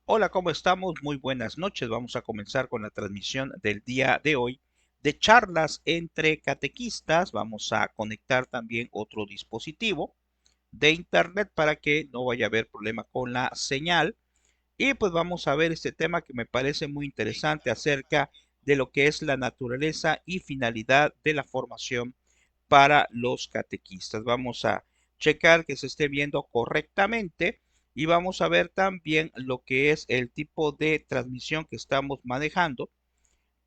Hola, ¿cómo estamos? Muy buenas noches. Vamos a comenzar con la transmisión del día de hoy de charlas entre catequistas. Vamos a conectar también otro dispositivo de internet para que no vaya a haber problema con la señal. Y pues vamos a ver este tema que me parece muy interesante acerca de lo que es la naturaleza y finalidad de la formación para los catequistas. Vamos a checar que se esté viendo correctamente y vamos a ver también lo que es el tipo de transmisión que estamos manejando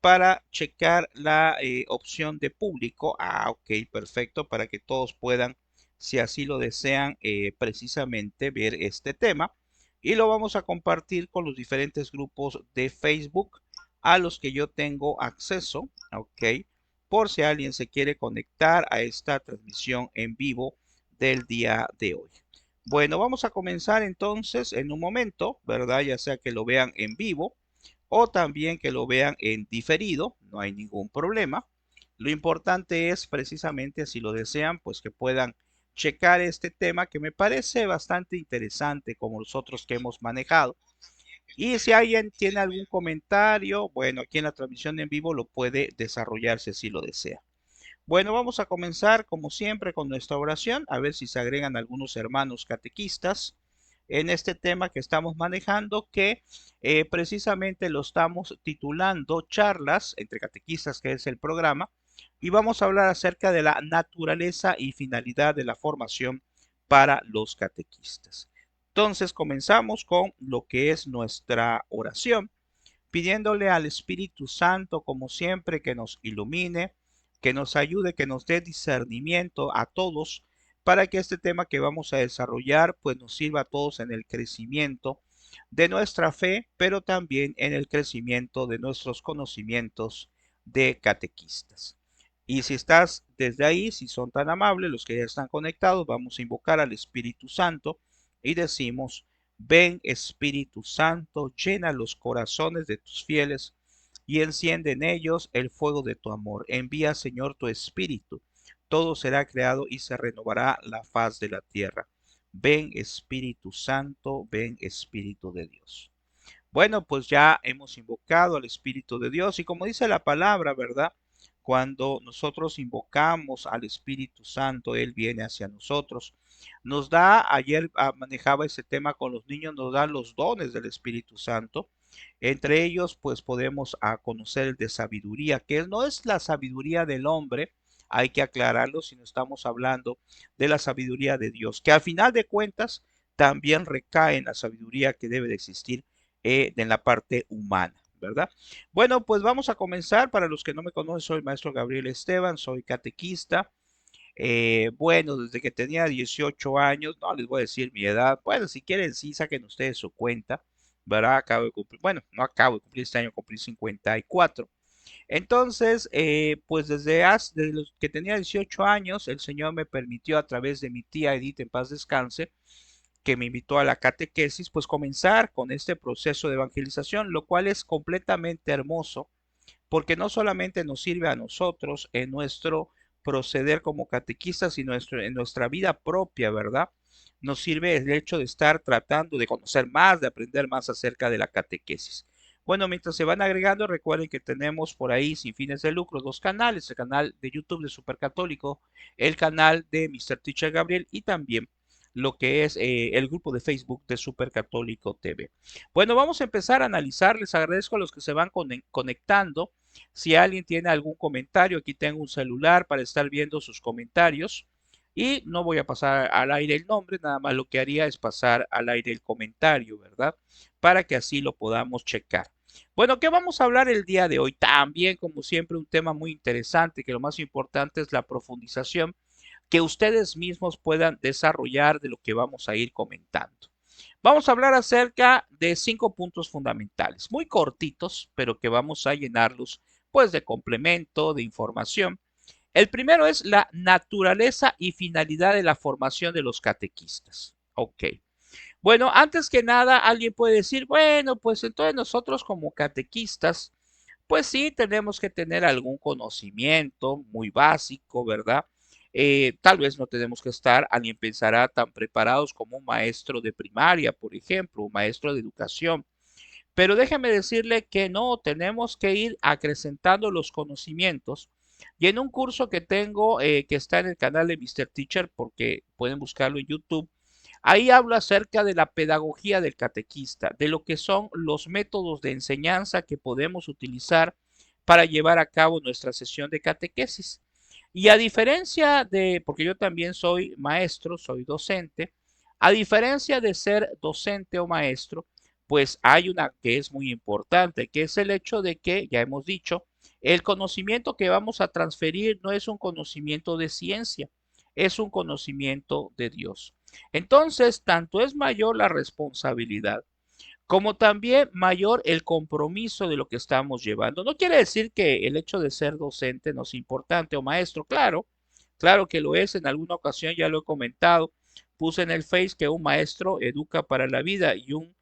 para checar la opción de público. Ok, perfecto, para que todos puedan, si así lo desean, precisamente ver este tema. Y lo vamos a compartir con los diferentes grupos de Facebook a los que yo tengo acceso. Ok, por si alguien se quiere conectar a esta transmisión en vivo del día de hoy. Bueno, vamos a comenzar entonces en un momento, ¿verdad? Ya sea que lo vean en vivo o también que lo vean en diferido, no hay ningún problema. Lo importante es precisamente, si lo desean, pues que puedan checar este tema que me parece bastante interesante como los otros que hemos manejado. Y si alguien tiene algún comentario, bueno, aquí en la transmisión en vivo lo puede desarrollar si así lo desea. Bueno, vamos a comenzar como siempre con nuestra oración, a ver si se agregan algunos hermanos catequistas en este tema que estamos manejando, que precisamente lo estamos titulando Charlas entre Catequistas, que es el programa, y vamos a hablar acerca de la naturaleza y finalidad de la formación para los catequistas. Entonces comenzamos con lo que es nuestra oración, pidiéndole al Espíritu Santo, como siempre, que nos ilumine, que nos ayude, que nos dé discernimiento a todos, para que este tema que vamos a desarrollar, pues nos sirva a todos en el crecimiento de nuestra fe, pero también en el crecimiento de nuestros conocimientos de catequistas. Y si estás desde ahí, si son tan amables, los que ya están conectados, vamos a invocar al Espíritu Santo y decimos: ven Espíritu Santo, llena los corazones de tus fieles y enciende en ellos el fuego de tu amor. Envía, Señor, tu Espíritu. Todo será creado y se renovará la faz de la tierra. Ven Espíritu Santo, ven Espíritu de Dios. Bueno, pues ya hemos invocado al Espíritu de Dios y como dice la palabra, ¿verdad? Cuando nosotros invocamos al Espíritu Santo, Él viene hacia nosotros. Nos da, ayer manejaba ese tema con los niños, nos da los dones del Espíritu Santo. Entre ellos, pues podemos conocer el de sabiduría, que no es la sabiduría del hombre, hay que aclararlo si no estamos hablando de la sabiduría de Dios, que al final de cuentas también recae en la sabiduría que debe de existir en la parte humana, ¿verdad? Bueno, pues vamos a comenzar. Para los que no me conocen, soy el maestro Gabriel Esteban, soy catequista. Bueno, desde que tenía 18 años, no les voy a decir mi edad. Bueno, si quieren, sí, saquen ustedes su cuenta, ¿verdad? Acabo de cumplir, bueno, no acabo de cumplir este año, cumplí 54. Entonces, pues desde los que tenía 18 años, el Señor me permitió a través de mi tía Edith, en paz descanse, que me invitó a la catequesis, pues comenzar con este proceso de evangelización, lo cual es completamente hermoso, porque no solamente nos sirve a nosotros en nuestro proceder como catequistas, sino en nuestra vida propia, ¿verdad? Nos sirve el hecho de estar tratando de conocer más, de aprender más acerca de la catequesis. Bueno, mientras se van agregando, recuerden que tenemos por ahí sin fines de lucro dos canales: el canal de YouTube de Supercatólico, el canal de Mr. Teacher Gabriel y también lo que es el grupo de Facebook de Supercatólico TV. Bueno, vamos a empezar a analizar. Les agradezco a los que se van conectando. Si alguien tiene algún comentario, aquí tengo un celular para estar viendo sus comentarios. Y no voy a pasar al aire el nombre, nada más lo que haría es pasar al aire el comentario, ¿verdad? Para que así lo podamos checar. Bueno, ¿qué vamos a hablar el día de hoy? También, como siempre, un tema muy interesante, que lo más importante es la profundización que ustedes mismos puedan desarrollar de lo que vamos a ir comentando. Vamos a hablar acerca de 5 puntos fundamentales, muy cortitos, pero que vamos a llenarlos pues de complemento, de información. El primero es la naturaleza y finalidad de la formación de los catequistas. Ok. Bueno, antes que nada, alguien puede decir, bueno, pues entonces nosotros como catequistas, pues sí, tenemos que tener algún conocimiento muy básico, ¿verdad? Tal vez no tenemos que estar, alguien pensará, tan preparados como un maestro de primaria, por ejemplo, un maestro de educación. Pero déjeme decirle que no, tenemos que ir acrecentando los conocimientos. Y en un curso que tengo, que está en el canal de Mr. Teacher, porque pueden buscarlo en YouTube, ahí hablo acerca de la pedagogía del catequista, de lo que son los métodos de enseñanza que podemos utilizar para llevar a cabo nuestra sesión de catequesis. Y a diferencia de, porque yo también soy maestro, soy docente, a diferencia de ser docente o maestro, pues hay una que es muy importante, que es el hecho de que, ya hemos dicho, el conocimiento que vamos a transferir no es un conocimiento de ciencia, es un conocimiento de Dios. Entonces, tanto es mayor la responsabilidad como también mayor el compromiso de lo que estamos llevando. No quiere decir que el hecho de ser docente no es importante o maestro, claro, claro que lo es, en alguna ocasión ya lo he comentado, puse en el Face que un maestro educa para la vida y un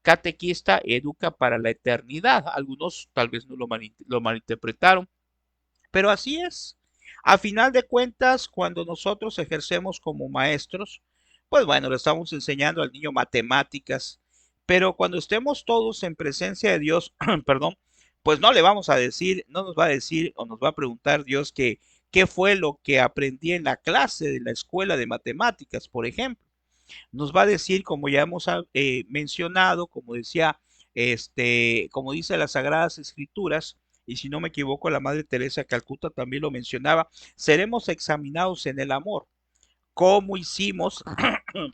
catequista educa para la eternidad. Algunos tal vez no lo malinterpretaron, pero así es. A final de cuentas, cuando nosotros ejercemos como maestros, pues bueno, le estamos enseñando al niño matemáticas, pero cuando estemos todos en presencia de Dios, perdón, pues no le vamos a decir, no nos va a decir o nos va a preguntar Dios que qué fue lo que aprendí en la clase de la escuela de matemáticas, por ejemplo. Nos va a decir, como ya hemos mencionado, como decía, como dice las Sagradas Escrituras, y si no me equivoco, la Madre Teresa de Calcuta también lo mencionaba, seremos examinados en el amor. ¿Cómo hicimos,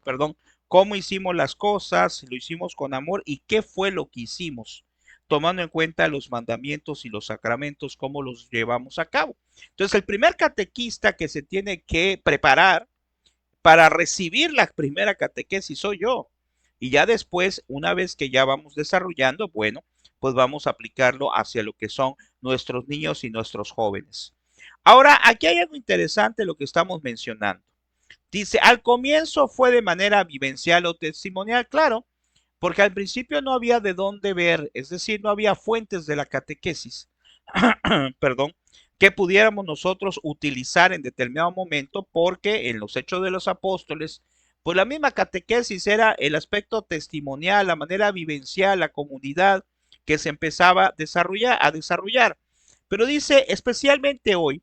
perdón, cómo hicimos las cosas, si lo hicimos con amor y qué fue lo que hicimos? Tomando en cuenta los mandamientos y los sacramentos, cómo los llevamos a cabo. Entonces, el primer catequista que se tiene que preparar para recibir la primera catequesis soy yo. Y ya después, una vez que ya vamos desarrollando, bueno, pues vamos a aplicarlo hacia lo que son nuestros niños y nuestros jóvenes. Ahora, aquí hay algo interesante lo que estamos mencionando. Dice, al comienzo fue de manera vivencial o testimonial, claro, porque al principio no había de dónde ver, es decir, no había fuentes de la catequesis, perdón, que pudiéramos nosotros utilizar en determinado momento, porque en los Hechos de los Apóstoles, pues la misma catequesis era el aspecto testimonial, la manera vivencial, la comunidad que se empezaba a desarrollar. Pero dice, especialmente hoy,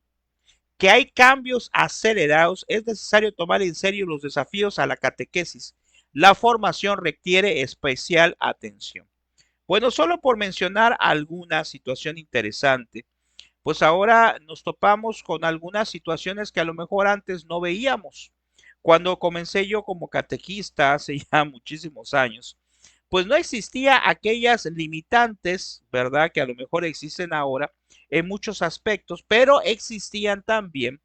que hay cambios acelerados, es necesario tomar en serio los desafíos a la catequesis. La formación requiere especial atención. Bueno, solo por mencionar alguna situación interesante, pues ahora nos topamos con algunas situaciones que a lo mejor antes no veíamos. Cuando comencé yo como catequista hace ya muchísimos años, pues no existía aquellas limitantes, ¿verdad? Que a lo mejor existen ahora en muchos aspectos, pero existían también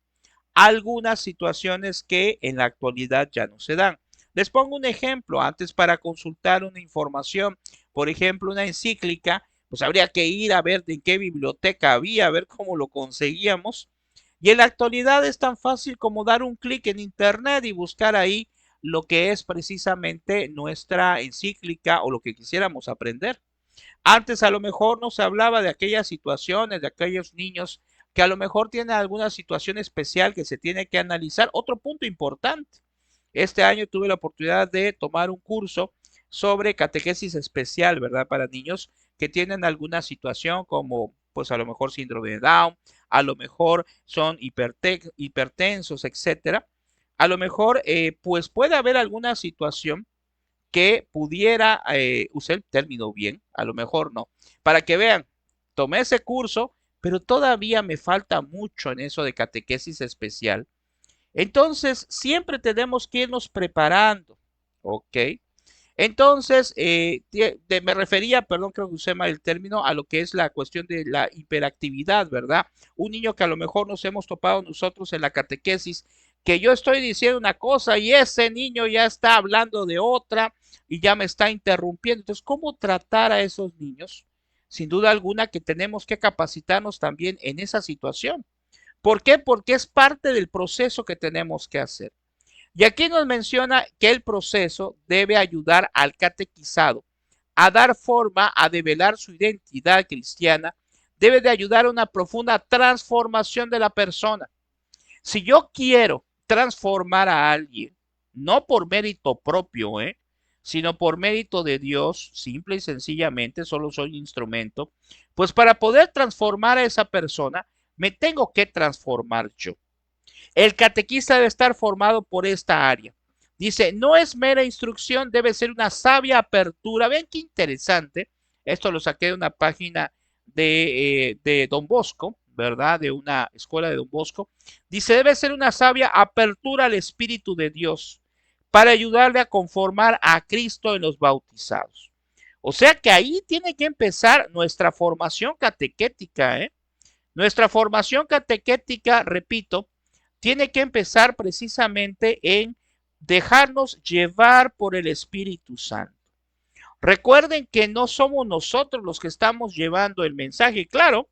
algunas situaciones que en la actualidad ya no se dan. Les pongo un ejemplo. Antes, para consultar una información, por ejemplo, una encíclica, pues habría que ir a ver en qué biblioteca había, a ver cómo lo conseguíamos. Y en la actualidad es tan fácil como dar un clic en internet y buscar ahí lo que es precisamente nuestra encíclica o lo que quisiéramos aprender. Antes a lo mejor no se hablaba de aquellas situaciones, de aquellos niños que a lo mejor tienen alguna situación especial que se tiene que analizar. Otro punto importante. Este año tuve la oportunidad de tomar un curso sobre catequesis especial, ¿verdad? Para niños que tienen alguna situación como, pues a lo mejor síndrome de Down, a lo mejor son hipertensos, etcétera. A lo mejor, pues puede haber alguna situación que pudiera, usar el término bien, a lo mejor no, para que vean, tomé ese curso, pero todavía me falta mucho en eso de catequesis especial. Entonces, siempre tenemos que irnos preparando, ¿ok? Entonces, me refería, perdón, creo que usé mal el término, a lo que es la cuestión de la hiperactividad, ¿verdad? Un niño que a lo mejor nos hemos topado nosotros en la catequesis, que yo estoy diciendo una cosa y ese niño ya está hablando de otra y ya me está interrumpiendo. Entonces, ¿cómo tratar a esos niños? Sin duda alguna que tenemos que capacitarnos también en esa situación. ¿Por qué? Porque es parte del proceso que tenemos que hacer. Y aquí nos menciona que el proceso debe ayudar al catequizado a dar forma, a develar su identidad cristiana, debe de ayudar a una profunda transformación de la persona. Si yo quiero transformar a alguien, no por mérito propio, sino por mérito de Dios, simple y sencillamente, solo soy instrumento, pues para poder transformar a esa persona, me tengo que transformar yo. El catequista debe estar formado por esta área. Dice, no es mera instrucción, debe ser una sabia apertura. Vean qué interesante. Esto lo saqué de una página de Don Bosco, ¿verdad? De una escuela de Don Bosco. Dice, debe ser una sabia apertura al Espíritu de Dios para ayudarle a conformar a Cristo en los bautizados. O sea que ahí tiene que empezar nuestra formación catequética, ¿eh? Nuestra formación catequética, repito, tiene que empezar precisamente en dejarnos llevar por el Espíritu Santo. Recuerden que no somos nosotros los que estamos llevando el mensaje. Claro,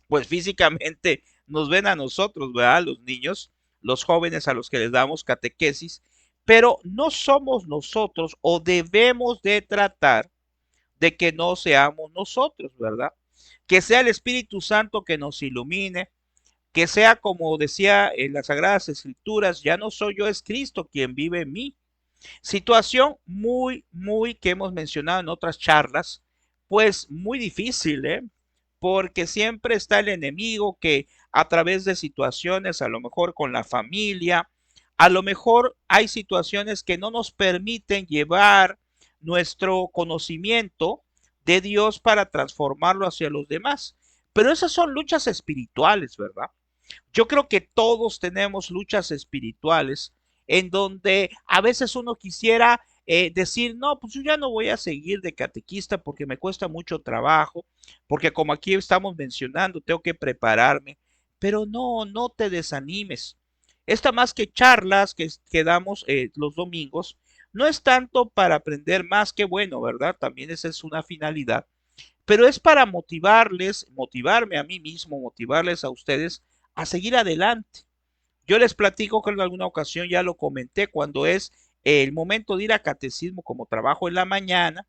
pues físicamente nos ven a nosotros, ¿verdad? Los niños, los jóvenes a los que les damos catequesis, pero no somos nosotros o debemos de tratar de que no seamos nosotros, ¿verdad? Que sea el Espíritu Santo que nos ilumine, que sea como decía en las Sagradas Escrituras, ya no soy yo, es Cristo quien vive en mí. Situación muy que hemos mencionado en otras charlas, pues muy difícil, ¿eh? Porque siempre está el enemigo que a través de situaciones, a lo mejor con la familia, a lo mejor hay situaciones que no nos permiten llevar nuestro conocimiento de Dios para transformarlo hacia los demás. Pero esas son luchas espirituales, ¿verdad? Yo creo que todos tenemos luchas espirituales en donde a veces uno quisiera decir, no, pues yo ya no voy a seguir de catequista porque me cuesta mucho trabajo, porque como aquí estamos mencionando, tengo que prepararme, pero no te desanimes. Esta más que charlas que damos los domingos, no es tanto para aprender más que bueno, ¿verdad? También esa es una finalidad, pero es para motivarles, motivarme a mí mismo, motivarles a ustedes a seguir adelante. Yo les platico que en alguna ocasión ya lo comenté cuando es el momento de ir a catecismo, como trabajo en la mañana,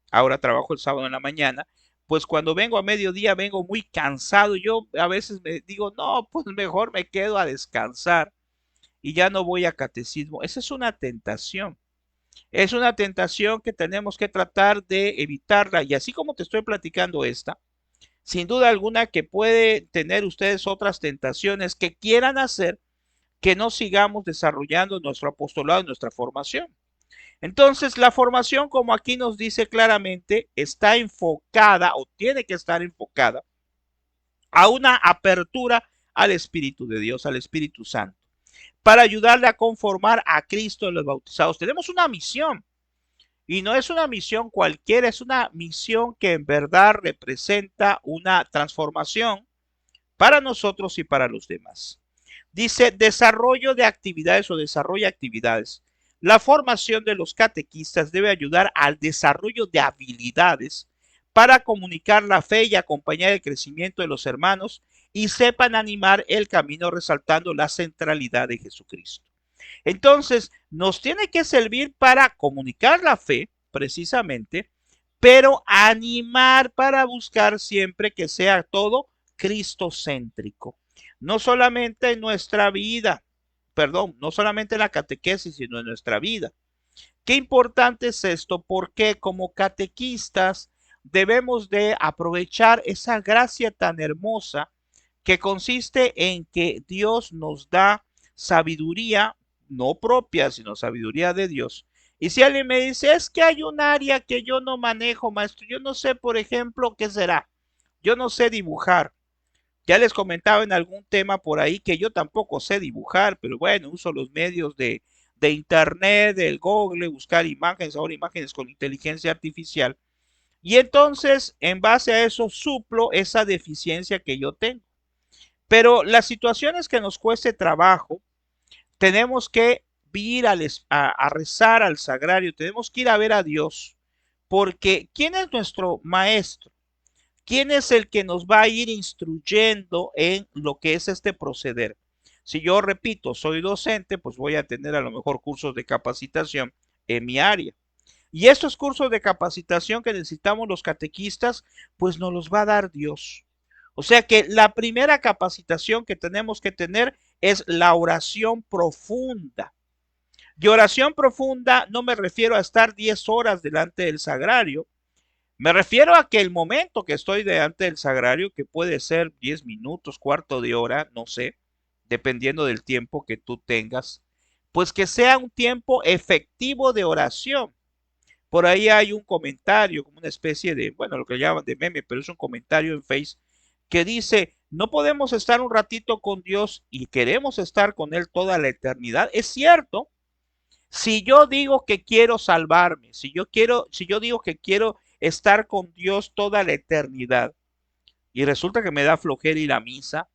ahora trabajo el sábado en la mañana, pues cuando vengo a mediodía vengo muy cansado. Yo a veces me digo, no, pues mejor me quedo a descansar y ya no voy a catecismo. Esa es una tentación. Es una tentación que tenemos que tratar de evitarla. Y así como te estoy platicando esta, sin duda alguna que puede tener ustedes otras tentaciones que quieran hacer que no sigamos desarrollando nuestro apostolado, nuestra formación. Entonces, la formación, como aquí nos dice claramente, está enfocada o tiene que estar enfocada a una apertura al Espíritu de Dios, al Espíritu Santo, para ayudarle a conformar a Cristo en los bautizados. Tenemos una misión y no es una misión cualquiera, es una misión que en verdad representa una transformación para nosotros y para los demás. Dice desarrollo de actividades o desarrolla actividades. La formación de los catequistas debe ayudar al desarrollo de habilidades para comunicar la fe y acompañar el crecimiento de los hermanos y sepan animar el camino resaltando la centralidad de Jesucristo. Entonces, nos tiene que servir para comunicar la fe, precisamente, pero animar para buscar siempre que sea todo cristocéntrico. No solamente en nuestra vida, perdón, no solamente en la catequesis, sino en nuestra vida. Qué importante es esto, porque como catequistas debemos de aprovechar esa gracia tan hermosa que consiste en que Dios nos da sabiduría, no propia, sino sabiduría de Dios. Y si alguien me dice, es que hay un área que yo no manejo, maestro, yo no sé, por ejemplo, qué será. Yo no sé dibujar. Ya les comentaba en algún tema por ahí que yo tampoco sé dibujar, pero bueno, uso los medios de internet, del Google, buscar imágenes, ahora imágenes con inteligencia artificial. Y entonces, en base a eso, suplo esa deficiencia que yo tengo. Pero las situaciones que nos cueste trabajo, tenemos que ir a rezar al sagrario, tenemos que ir a ver a Dios, porque ¿quién es nuestro maestro? ¿Quién es el que nos va a ir instruyendo en lo que es este proceder? Si yo repito, soy docente, pues voy a tener a lo mejor cursos de capacitación en mi área. Y estos cursos de capacitación que necesitamos los catequistas, pues nos los va a dar Dios. O sea que la primera capacitación que tenemos que tener es la oración profunda. Y oración profunda no me refiero a estar 10 horas delante del sagrario. Me refiero a que el momento que estoy delante del sagrario, que puede ser 10 minutos, cuarto de hora, no sé, dependiendo del tiempo que tú tengas, pues que sea un tiempo efectivo de oración. Por ahí hay un comentario, como una especie de, bueno, lo que llaman de meme, pero es un comentario en Face que dice, no podemos estar un ratito con Dios y queremos estar con Él toda la eternidad. Es cierto, si yo digo que quiero salvarme, si yo digo que quiero estar con Dios toda la eternidad y resulta que me da flojera ir a misa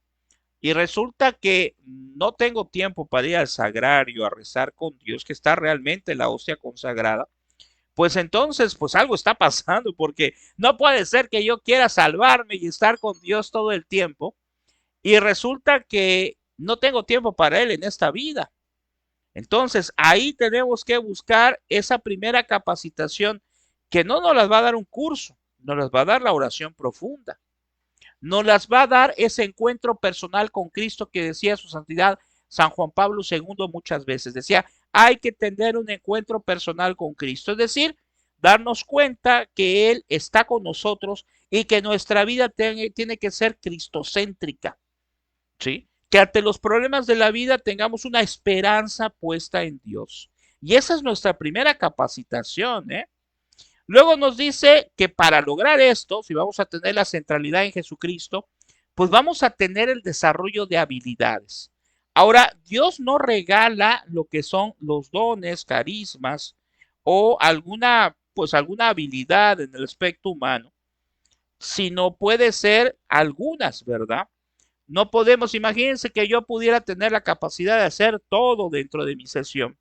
y resulta que no tengo tiempo para ir al sagrario a rezar con Dios, que está realmente la hostia consagrada, pues entonces, pues algo está pasando, porque no puede ser que yo quiera salvarme y estar con Dios todo el tiempo y resulta que no tengo tiempo para Él en esta vida. Entonces, ahí tenemos que buscar esa primera capacitación que no nos las va a dar un curso, nos las va a dar la oración profunda, nos las va a dar ese encuentro personal con Cristo que decía su santidad San Juan Pablo II muchas veces. Decía, hay que tener un encuentro personal con Cristo, es decir, darnos cuenta que Él está con nosotros y que nuestra vida tiene que ser cristocéntrica. ¿Sí? Que ante los problemas de la vida tengamos una esperanza puesta en Dios. Y esa es nuestra primera capacitación, ¿eh? Luego nos dice que para lograr esto, si vamos a tener la centralidad en Jesucristo, pues vamos a tener el desarrollo de habilidades. Ahora, Dios no regala lo que son los dones, carismas o alguna habilidad en el aspecto humano, sino puede ser algunas, ¿verdad? No podemos, imagínense que yo pudiera tener la capacidad de hacer todo dentro de mi sesión.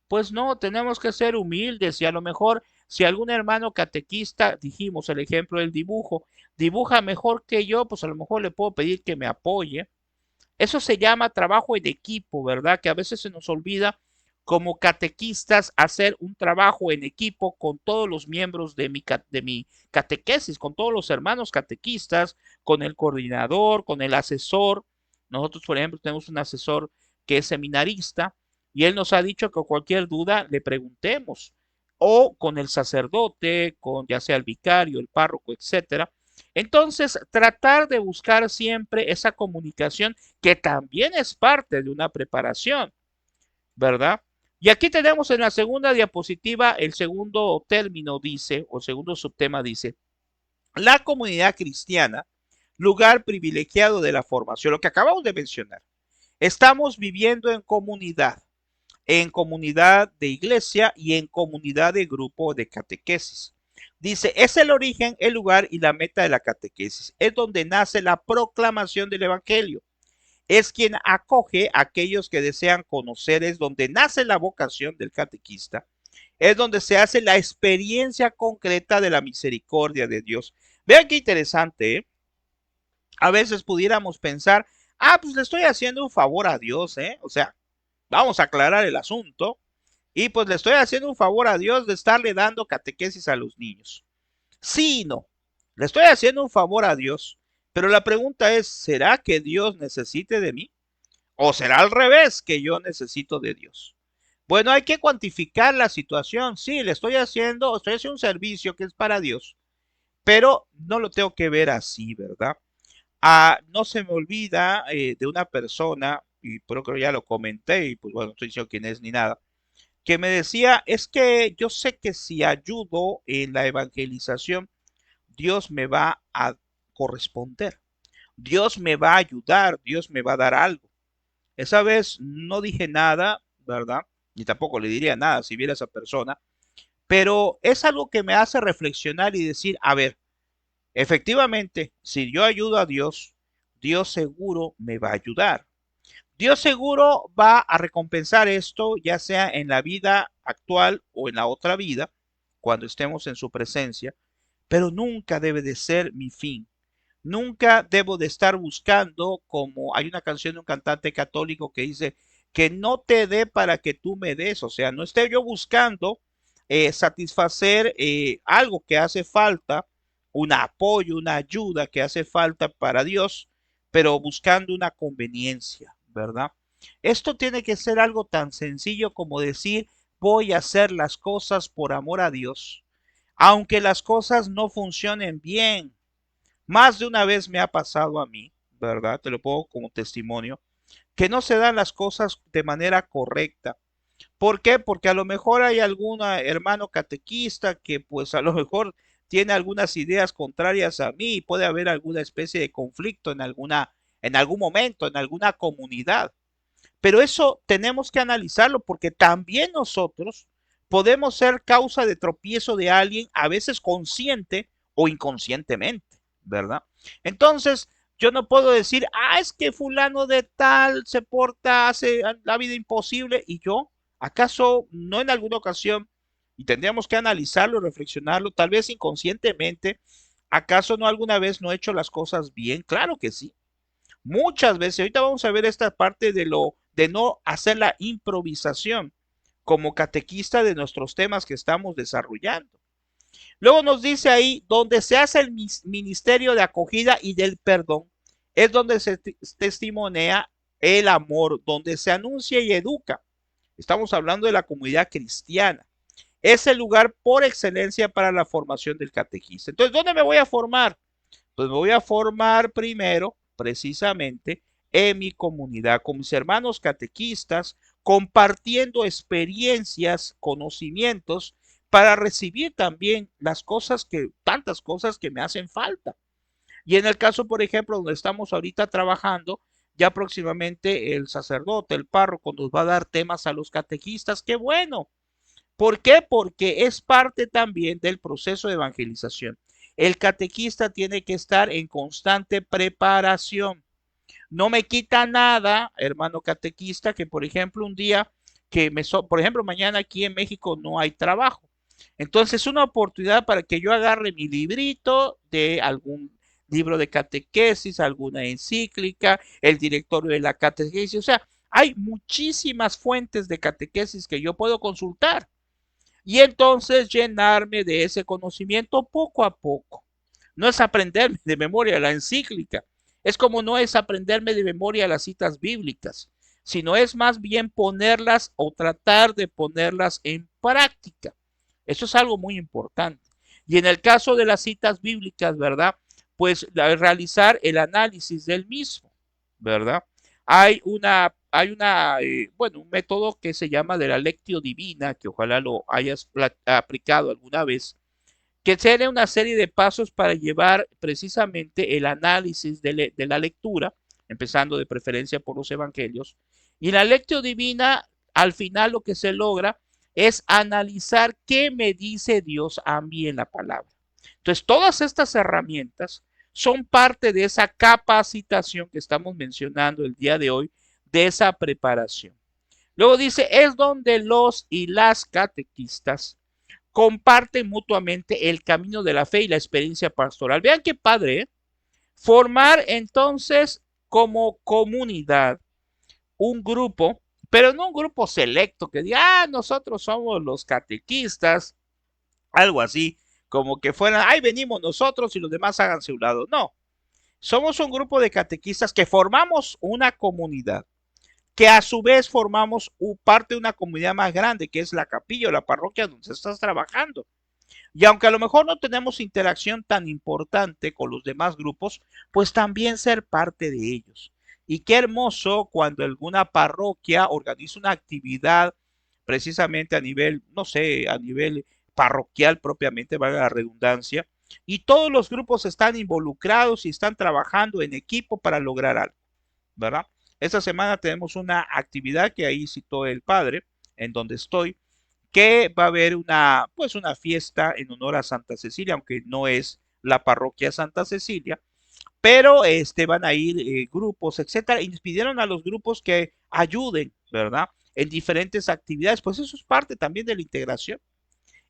Pues no, tenemos que ser humildes y a lo mejor si algún hermano catequista, dijimos el ejemplo del dibujo, dibuja mejor que yo, pues a lo mejor le puedo pedir que me apoye. Eso se llama trabajo en equipo, ¿verdad? Que a veces se nos olvida como catequistas hacer un trabajo en equipo con todos los miembros de mi catequesis, con todos los hermanos catequistas, con el coordinador, con el asesor. Nosotros, por ejemplo, tenemos un asesor que es seminarista y él nos ha dicho que cualquier duda le preguntemos o con el sacerdote, con ya sea el vicario, el párroco, etcétera. Entonces, tratar de buscar siempre esa comunicación que también es parte de una preparación, ¿verdad? Y aquí tenemos en la segunda diapositiva el segundo término dice, o segundo subtema dice, la comunidad cristiana, lugar privilegiado de la formación, lo que acabamos de mencionar. Estamos viviendo en comunidad de iglesia y en comunidad de grupo de catequesis. Dice, es el origen, el lugar y la meta de la catequesis. Es donde nace la proclamación del Evangelio. Es quien acoge a aquellos que desean conocer, es donde nace la vocación del catequista, es donde se hace la experiencia concreta de la misericordia de Dios. Vean qué interesante, ¿eh? A veces pudiéramos pensar, pues le estoy haciendo un favor a Dios, ¿eh? O sea, vamos a aclarar el asunto. Y pues le estoy haciendo un favor a Dios de estarle dando catequesis a los niños. Sí y no. Le estoy haciendo un favor a Dios. Pero la pregunta es, ¿será que Dios necesite de mí? ¿O será al revés que yo necesito de Dios? Bueno, hay que cuantificar la situación. Sí, estoy haciendo un servicio que es para Dios, pero no lo tengo que ver así, ¿verdad? No se me olvida de una persona, y creo que ya lo comenté, y pues bueno, no estoy diciendo quién es ni nada, que me decía, es que yo sé que si ayudo en la evangelización, Dios me va a corresponder, Dios me va a ayudar, Dios me va a dar algo. Esa vez no dije nada, ¿verdad? Ni tampoco le diría nada si viera a esa persona, pero es algo que me hace reflexionar y decir, a ver, efectivamente, si yo ayudo a Dios, Dios seguro me va a ayudar. Dios seguro va a recompensar esto, ya sea en la vida actual o en la otra vida, cuando estemos en su presencia, pero nunca debe de ser mi fin. Nunca debo de estar buscando, como hay una canción de un cantante católico que dice, que no te dé para que tú me des, o sea, no esté yo buscando satisfacer algo que hace falta, un apoyo, una ayuda que hace falta para Dios, pero buscando una conveniencia, ¿verdad? Esto tiene que ser algo tan sencillo como decir, voy a hacer las cosas por amor a Dios, aunque las cosas no funcionen bien. Más de una vez me ha pasado a mí, ¿verdad? Te lo pongo como testimonio, que no se dan las cosas de manera correcta. ¿Por qué? Porque a lo mejor hay algún hermano catequista que pues a lo mejor tiene algunas ideas contrarias a mí y puede haber alguna especie de conflicto en algún momento, en alguna comunidad. Pero eso tenemos que analizarlo porque también nosotros podemos ser causa de tropiezo de alguien, a veces consciente o inconscientemente, ¿verdad? Entonces, yo no puedo decir, es que fulano de tal se porta, hace la vida imposible y yo, ¿acaso no en alguna ocasión? Y tendríamos que analizarlo, reflexionarlo, tal vez inconscientemente, ¿acaso no alguna vez no he hecho las cosas bien? Claro que sí. Muchas veces, ahorita vamos a ver esta parte de no hacer la improvisación como catequista de nuestros temas que estamos desarrollando. Luego nos dice ahí, donde se hace el ministerio de acogida y del perdón, es donde se testimonea el amor, donde se anuncia y educa. Estamos hablando de la comunidad cristiana. Es el lugar por excelencia para la formación del catequista. Entonces, ¿dónde me voy a formar? Pues me voy a formar primero, precisamente, en mi comunidad, con mis hermanos catequistas, compartiendo experiencias, conocimientos, para recibir también tantas cosas que me hacen falta. Y en el caso, por ejemplo, donde estamos ahorita trabajando, ya próximamente el sacerdote, el párroco, nos va a dar temas a los catequistas. ¡Qué bueno! ¿Por qué? Porque es parte también del proceso de evangelización. El catequista tiene que estar en constante preparación. No me quita nada, hermano catequista, que por ejemplo un día por ejemplo, mañana aquí en México no hay trabajo. Entonces es una oportunidad para que yo agarre mi librito de algún libro de catequesis, alguna encíclica, el directorio de la catequesis. O sea, hay muchísimas fuentes de catequesis que yo puedo consultar y entonces llenarme de ese conocimiento poco a poco. No es aprenderme de memoria la encíclica, es como no es aprenderme de memoria las citas bíblicas, sino es más bien ponerlas o tratar de ponerlas en práctica. Eso es algo muy importante. Y en el caso de las citas bíblicas, ¿verdad? Pues realizar el análisis del mismo, ¿verdad? Bueno, un método que se llama de la lectio divina, que ojalá lo hayas aplicado alguna vez, que tiene una serie de pasos para llevar precisamente el análisis de la lectura, empezando de preferencia por los evangelios. Y la lectio divina, al final lo que se logra es analizar qué me dice Dios a mí en la palabra. Entonces, todas estas herramientas son parte de esa capacitación que estamos mencionando el día de hoy, de esa preparación. Luego dice, es donde los y las catequistas comparten mutuamente el camino de la fe y la experiencia pastoral. Vean qué padre, ¿eh? Formar entonces como comunidad un grupo, pero no un grupo selecto que diga, nosotros somos los catequistas, algo así, como que fueran, ahí venimos nosotros y los demás háganse a un lado. No, somos un grupo de catequistas que formamos una comunidad, que a su vez formamos parte de una comunidad más grande, que es la capilla o la parroquia donde estás trabajando. Y aunque a lo mejor no tenemos interacción tan importante con los demás grupos, pues también ser parte de ellos. Y qué hermoso cuando alguna parroquia organiza una actividad precisamente a nivel, no sé, a nivel parroquial propiamente, valga la redundancia, y todos los grupos están involucrados y están trabajando en equipo para lograr algo, ¿verdad? Esta semana tenemos una actividad que ahí citó el padre, en donde estoy, que va a haber pues una fiesta en honor a Santa Cecilia, aunque no es la parroquia Santa Cecilia, pero van a ir grupos, etcétera, y nos pidieron a los grupos que ayuden, ¿verdad? En diferentes actividades, pues eso es parte también de la integración.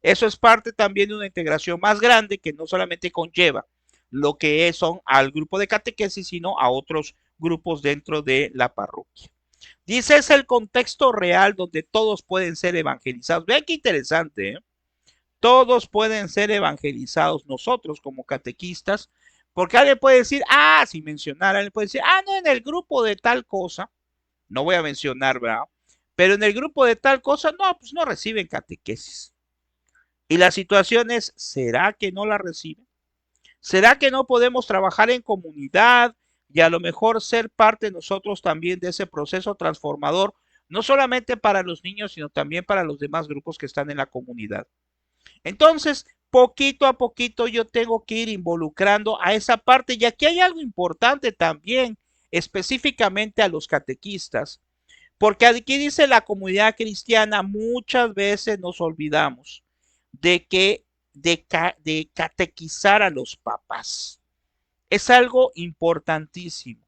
Eso es parte también de una integración más grande que no solamente conlleva lo que son al grupo de catequesis, sino a otros grupos dentro de la parroquia. Dice, es el contexto real donde todos pueden ser evangelizados. Vean qué interesante, ¿eh? Todos pueden ser evangelizados. Nosotros como catequistas, porque alguien puede decir, sin mencionar, alguien puede decir, no, en el grupo de tal cosa. no voy a mencionar, ¿verdad? Pero en el grupo de tal cosa, no, pues no reciben catequesis. Y la situación es, ¿será que no la reciben? ¿Será que no podemos trabajar en comunidad y a lo mejor ser parte nosotros también de ese proceso transformador, no solamente para los niños, sino también para los demás grupos que están en la comunidad? Entonces, poquito a poquito yo tengo que ir involucrando a esa parte. Y aquí hay algo importante también, específicamente a los catequistas, porque aquí dice la comunidad cristiana, muchas veces nos olvidamos de que de catequizar a los papás. Es algo importantísimo.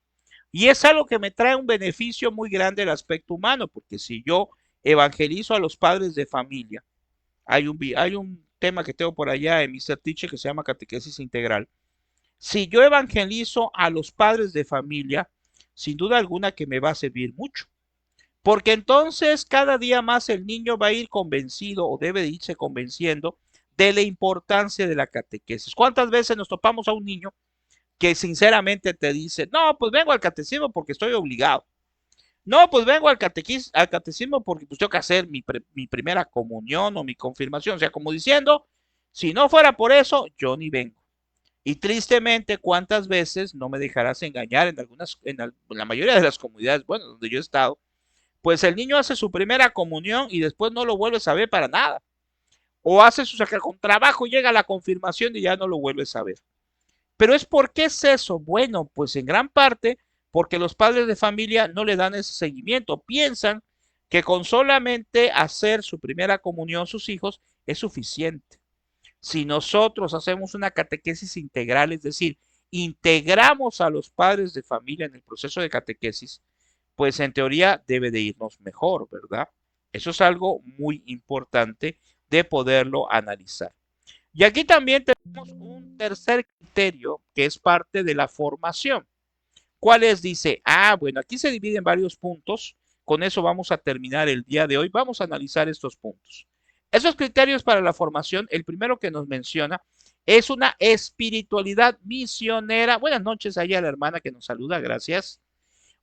Y es algo que me trae un beneficio muy grande el aspecto humano, porque si yo evangelizo a los padres de familia, hay un tema que tengo por allá en mi Teacher que se llama catequesis integral. Si yo evangelizo a los padres de familia, sin duda alguna que me va a servir mucho. Porque entonces cada día más el niño va a ir convencido o debe de irse convenciendo de la importancia de la catequesis. ¿Cuántas veces nos topamos a un niño que sinceramente te dice, no, pues vengo al catecismo porque estoy obligado? No, pues vengo al catecismo porque pues tengo que hacer mi primera comunión o mi confirmación. O sea, como diciendo, si no fuera por eso, yo ni vengo. Y tristemente, ¿cuántas veces no me dejarás engañar en la mayoría de las comunidades, bueno, donde yo he estado? Pues el niño hace su primera comunión y después no lo vuelves a ver para nada. O hace su saca con trabajo, llega a la confirmación y ya no lo vuelves a ver. Pero es ¿por qué es eso? Bueno, pues en gran parte porque los padres de familia no le dan ese seguimiento. Piensan que con solamente hacer su primera comunión sus hijos es suficiente. Si nosotros hacemos una catequesis integral, es decir, integramos a los padres de familia en el proceso de catequesis, pues en teoría debe de irnos mejor, ¿verdad? Eso es algo muy importante de poderlo analizar. Y aquí también tenemos un tercer criterio que es parte de la formación. ¿Cuál es? Dice, bueno, aquí se divide en varios puntos. Con eso vamos a terminar el día de hoy. Vamos a analizar estos puntos. Esos criterios para la formación, el primero que nos menciona es una espiritualidad misionera. Buenas noches allá a la hermana que nos saluda, gracias.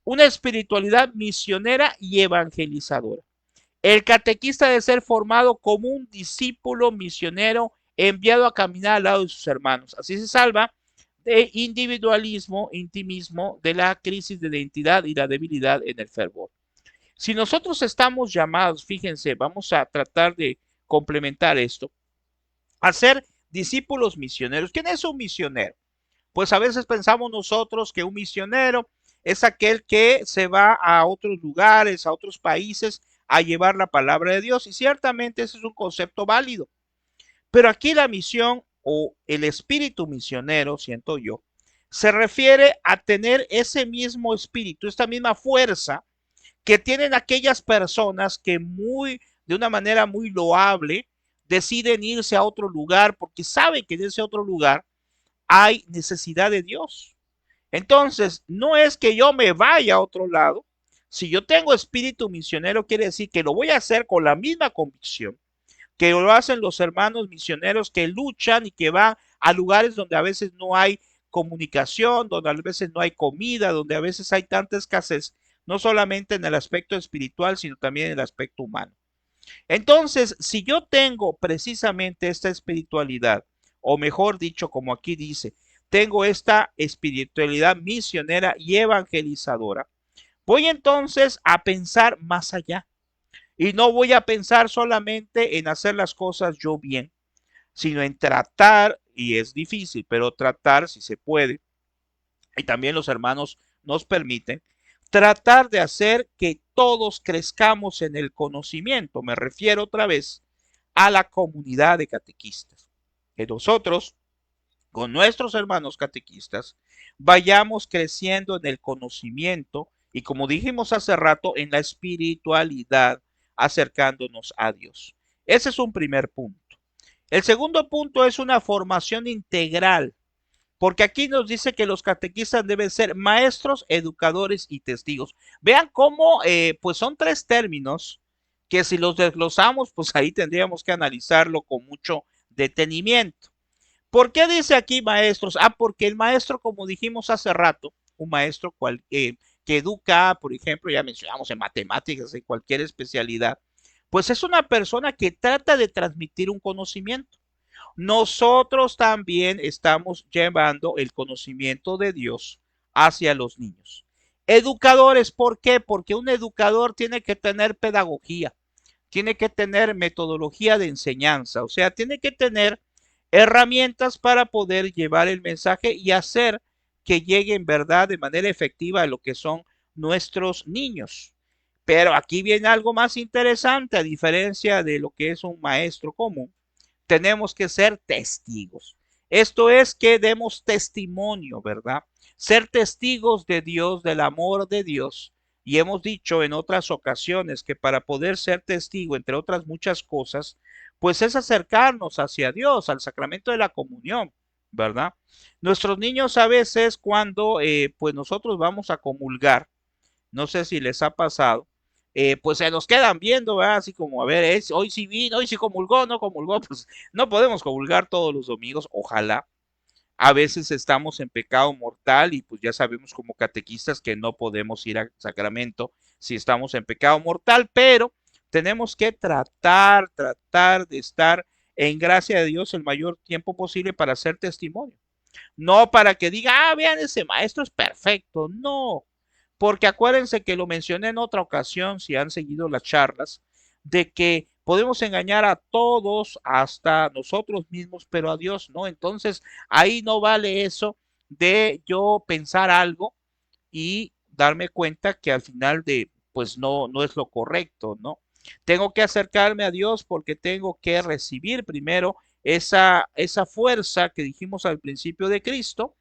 Una espiritualidad misionera y evangelizadora. El catequista debe ser formado como un discípulo misionero enviado a caminar al lado de sus hermanos. Así se salva de individualismo, intimismo, de la crisis de identidad y la debilidad en el fervor. Si nosotros estamos llamados, fíjense, vamos a tratar de complementar esto, a ser discípulos misioneros. ¿Quién es un misionero? Pues a veces pensamos nosotros que un misionero es aquel que se va a otros lugares, a otros países, a llevar la palabra de Dios. Y ciertamente ese es un concepto válido. Pero aquí la misión o el espíritu misionero, siento yo, se refiere a tener ese mismo espíritu, esta misma fuerza que tienen aquellas personas que de una manera muy loable, deciden irse a otro lugar porque saben que en ese otro lugar hay necesidad de Dios. Entonces, no es que yo me vaya a otro lado. Si yo tengo espíritu misionero, quiere decir que lo voy a hacer con la misma convicción que lo hacen los hermanos misioneros que luchan y que van a lugares donde a veces no hay comunicación, donde a veces no hay comida, donde a veces hay tanta escasez, no solamente en el aspecto espiritual, sino también en el aspecto humano. Entonces, si yo tengo precisamente esta espiritualidad, o mejor dicho, como aquí dice, tengo esta espiritualidad misionera y evangelizadora, voy entonces a pensar más allá. Y no voy a pensar solamente en hacer las cosas yo bien, sino en tratar, y es difícil, pero tratar si se puede, y también los hermanos nos permiten, tratar de hacer que todos crezcamos en el conocimiento. Me refiero otra vez a la comunidad de catequistas. Que nosotros, con nuestros hermanos catequistas, vayamos creciendo en el conocimiento y, como dijimos hace rato, en la espiritualidad, acercándonos a Dios. Ese es un primer punto. El segundo punto es una formación integral, porque aquí nos dice que los catequistas deben ser maestros, educadores y testigos. Vean cómo, pues son tres términos que si los desglosamos, pues ahí tendríamos que analizarlo con mucho detenimiento. ¿Por qué dice aquí maestros? Porque el maestro, como dijimos hace rato, un maestro que educa, por ejemplo, ya mencionamos en matemáticas, en cualquier especialidad, pues es una persona que trata de transmitir un conocimiento. Nosotros también estamos llevando el conocimiento de Dios hacia los niños. Educadores, ¿por qué? Porque un educador tiene que tener pedagogía, tiene que tener metodología de enseñanza, o sea, tiene que tener herramientas para poder llevar el mensaje y hacer que llegue en verdad de manera efectiva a lo que son nuestros niños. Pero aquí viene algo más interesante, a diferencia de lo que es un maestro común, tenemos que ser testigos. Esto es que demos testimonio, ¿verdad? Ser testigos de Dios, del amor de Dios. Y hemos dicho en otras ocasiones que para poder ser testigo, entre otras muchas cosas, pues es acercarnos hacia Dios, al sacramento de la comunión, ¿verdad? Nuestros niños a veces cuando pues nosotros vamos a comulgar, no sé si les ha pasado, pues se nos quedan viendo, ¿verdad? Así como, a ver, hoy sí vino, hoy sí comulgó, no comulgó, pues no podemos comulgar todos los domingos, ojalá. A veces estamos en pecado mortal y pues ya sabemos como catequistas que no podemos ir al sacramento si estamos en pecado mortal, pero tenemos que tratar de estar en gracia de Dios el mayor tiempo posible para hacer testimonio. No para que diga, ah, vean, ese maestro es perfecto. No, porque acuérdense que lo mencioné en otra ocasión, si han seguido las charlas, de que podemos engañar a todos, hasta nosotros mismos, pero a Dios no. Entonces, ahí no vale eso de yo pensar algo y darme cuenta que al final de, pues no es lo correcto, ¿no? Tengo que acercarme a Dios porque tengo que recibir primero esa fuerza que dijimos al principio de Cristo.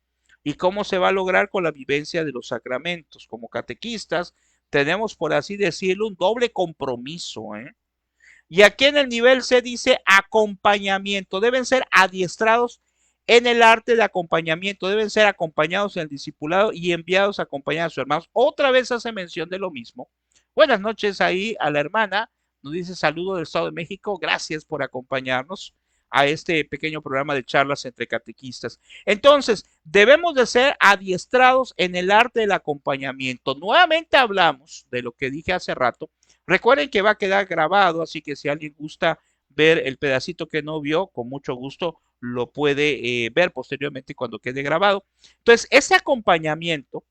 ¿Y cómo se va a lograr? Con la vivencia de los sacramentos? Como catequistas tenemos, por así decirlo, un doble compromiso, ¿eh? Y aquí en el nivel C dice acompañamiento. Deben ser adiestrados en el arte de acompañamiento. Deben ser acompañados en el discipulado y enviados a acompañar a sus hermanos. Otra vez hace mención de lo mismo. Buenas noches ahí a la hermana. Nos dice saludo del Estado de México. Gracias por acompañarnos a este pequeño programa de charlas entre catequistas. Entonces, debemos de ser adiestrados en el arte del acompañamiento. Nuevamente hablamos de lo que dije hace rato. Recuerden que va a quedar grabado, así que si alguien gusta ver el pedacito que no vio, con mucho gusto lo puede ver posteriormente cuando quede grabado. Entonces, ese acompañamiento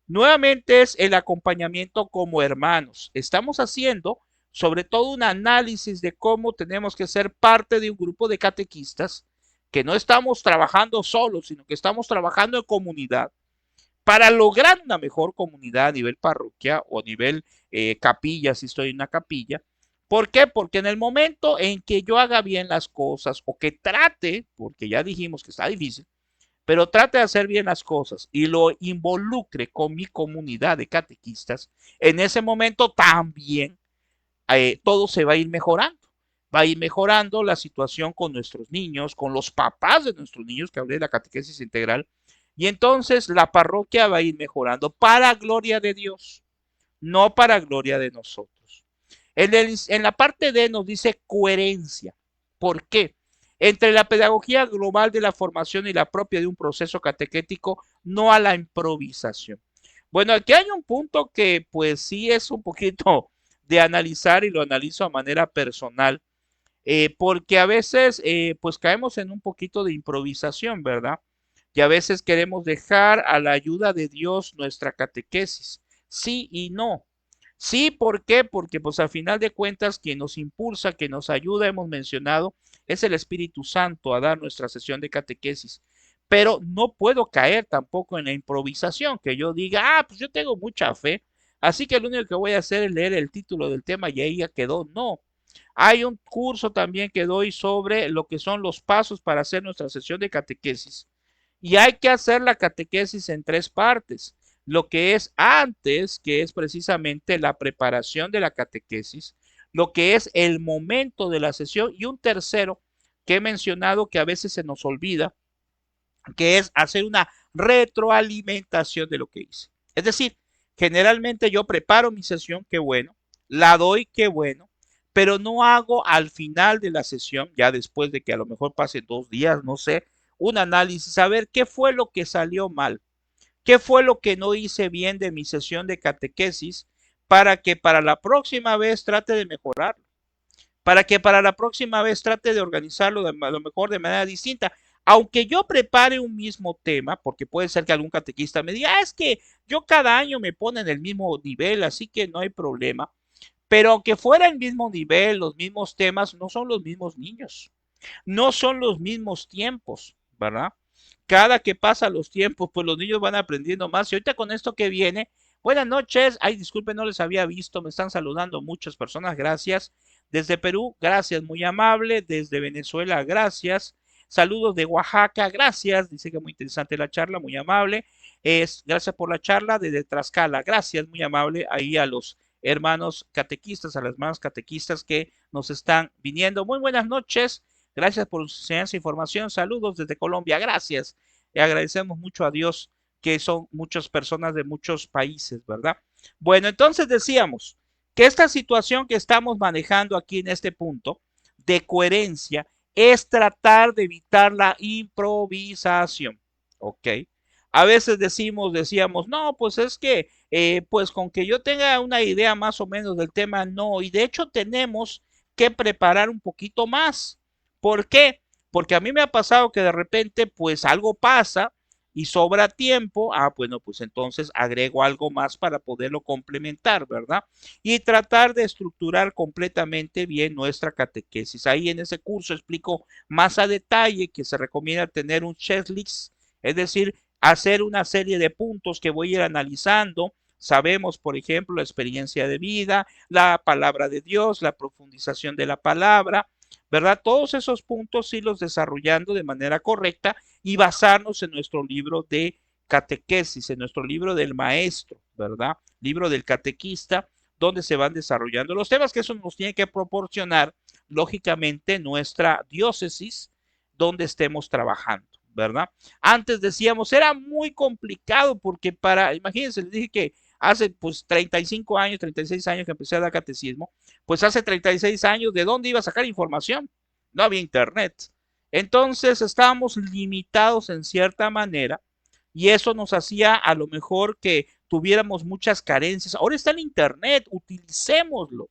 nuevamente es el acompañamiento como hermanos. Estamos haciendo sobre todo un análisis de cómo tenemos que ser parte de un grupo de catequistas, que no estamos trabajando solos, sino que estamos trabajando en comunidad para lograr una mejor comunidad a nivel parroquia o a nivel capilla, si estoy en una capilla. ¿Por qué? Porque en el momento en que yo haga bien las cosas o que trate, porque ya dijimos que está difícil, pero trate de hacer bien las cosas y lo involucre con mi comunidad de catequistas, en ese momento también todo se va a ir mejorando. Va a ir mejorando la situación con nuestros niños, con los papás de nuestros niños, que hablé de la catequesis integral, y entonces la parroquia va a ir mejorando para gloria de Dios, no para gloria de nosotros. En la parte D nos dice coherencia. ¿Por qué? Entre la pedagogía global de la formación y la propia de un proceso catequético, no a la improvisación. Bueno, aquí hay un punto que pues sí es un poquito de analizar y lo analizo a manera personal, porque a veces pues caemos en un poquito de improvisación, ¿verdad? Y a veces queremos dejar a la ayuda de Dios nuestra catequesis. Sí y no. Sí, ¿por qué? Porque pues al final de cuentas quien nos impulsa, quien nos ayuda, hemos mencionado, es el Espíritu Santo a dar nuestra sesión de catequesis. Pero no puedo caer tampoco en la improvisación, que yo diga, ah, pues yo tengo mucha fe, así que lo único que voy a hacer es leer el título del tema y ahí ya quedó. No. Hay un curso también que doy sobre lo que son los pasos para hacer nuestra sesión de catequesis. Y hay que hacer la catequesis en tres partes. Lo que es antes, que es precisamente la preparación de la catequesis, lo que es el momento de la sesión y un tercero que he mencionado que a veces se nos olvida, que es hacer una retroalimentación de lo que hice. Es decir, generalmente yo preparo mi sesión, qué bueno, la doy, qué bueno, pero no hago al final de la sesión, ya después de que a lo mejor pase 2 días, no sé, un análisis, a ver qué fue lo que salió mal, ¿Qué fue lo que no hice bien de mi sesión de catequesis para que para la próxima vez trate de mejorar? Para que para la próxima vez trate de organizarlo de lo mejor de manera distinta. Aunque yo prepare un mismo tema, porque puede ser que algún catequista me diga, es que yo cada año me ponen el mismo nivel, así que no hay problema. Pero aunque fuera el mismo nivel, los mismos temas, no son los mismos niños, no son los mismos tiempos, ¿verdad? Cada que pasa los tiempos, pues los niños van aprendiendo más. Y ahorita con esto que viene, buenas noches. Ay, disculpen, no les había visto. Me están saludando muchas personas. Gracias. Desde Perú, gracias, muy amable. Desde Venezuela, gracias. Saludos de Oaxaca, gracias. Dice que muy interesante la charla, muy amable. Gracias por la charla. Desde Tlaxcala, gracias, muy amable. Ahí a los hermanos catequistas, a las hermanas catequistas que nos están viniendo. Muy buenas noches. Gracias por su enseñanza e información. Saludos desde Colombia. Gracias. Y agradecemos mucho a Dios que son muchas personas de muchos países, ¿verdad? Bueno, entonces decíamos que esta situación que estamos manejando aquí en este punto de coherencia es tratar de evitar la improvisación, ¿ok? A veces decíamos, no, pues es que, pues con que yo tenga una idea más o menos del tema, no, y de hecho tenemos que preparar un poquito más. ¿Por qué? Porque a mí me ha pasado que de repente, pues algo pasa y sobra tiempo, bueno, pues entonces agrego algo más para poderlo complementar, ¿verdad? Y tratar de estructurar completamente bien nuestra catequesis. Ahí en ese curso explico más a detalle que se recomienda tener un checklist, es decir, hacer una serie de puntos que voy a ir analizando. Sabemos, por ejemplo, la experiencia de vida, la palabra de Dios, la profundización de la palabra, ¿verdad? Todos esos puntos irlos desarrollando de manera correcta y basarnos en nuestro libro de catequesis, en nuestro libro del maestro, ¿verdad? Libro del catequista, donde se van desarrollando los temas que eso nos tiene que proporcionar, lógicamente, nuestra diócesis donde estemos trabajando, ¿verdad? Antes decíamos, era muy complicado porque imagínense, les dije que hace pues 35 años, 36 años que empecé a dar catecismo, pues hace 36 años, ¿de dónde iba a sacar información? No había internet. Entonces estábamos limitados en cierta manera y eso nos hacía a lo mejor que tuviéramos muchas carencias. Ahora está el internet, utilicémoslo.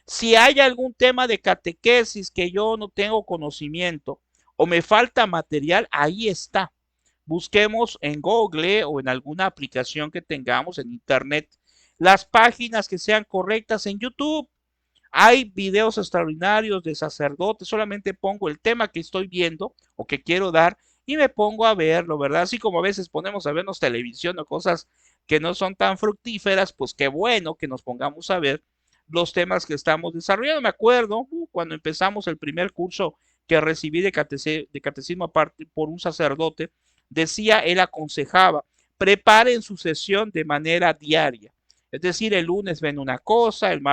Si hay algún tema de catequesis que yo no tengo conocimiento o me falta material, ahí está. Busquemos en Google o en alguna aplicación que tengamos en internet las páginas que sean correctas en YouTube. Hay videos extraordinarios de sacerdotes, solamente pongo el tema que estoy viendo o que quiero dar y me pongo a verlo, ¿verdad? Así como a veces ponemos a vernos televisión o cosas que no son tan fructíferas, pues qué bueno que nos pongamos a ver los temas que estamos desarrollando. Me acuerdo cuando empezamos el primer curso que recibí de catecismo aparte por un sacerdote, decía, él aconsejaba, preparen su sesión de manera diaria. Es decir, el lunes ven una cosa, el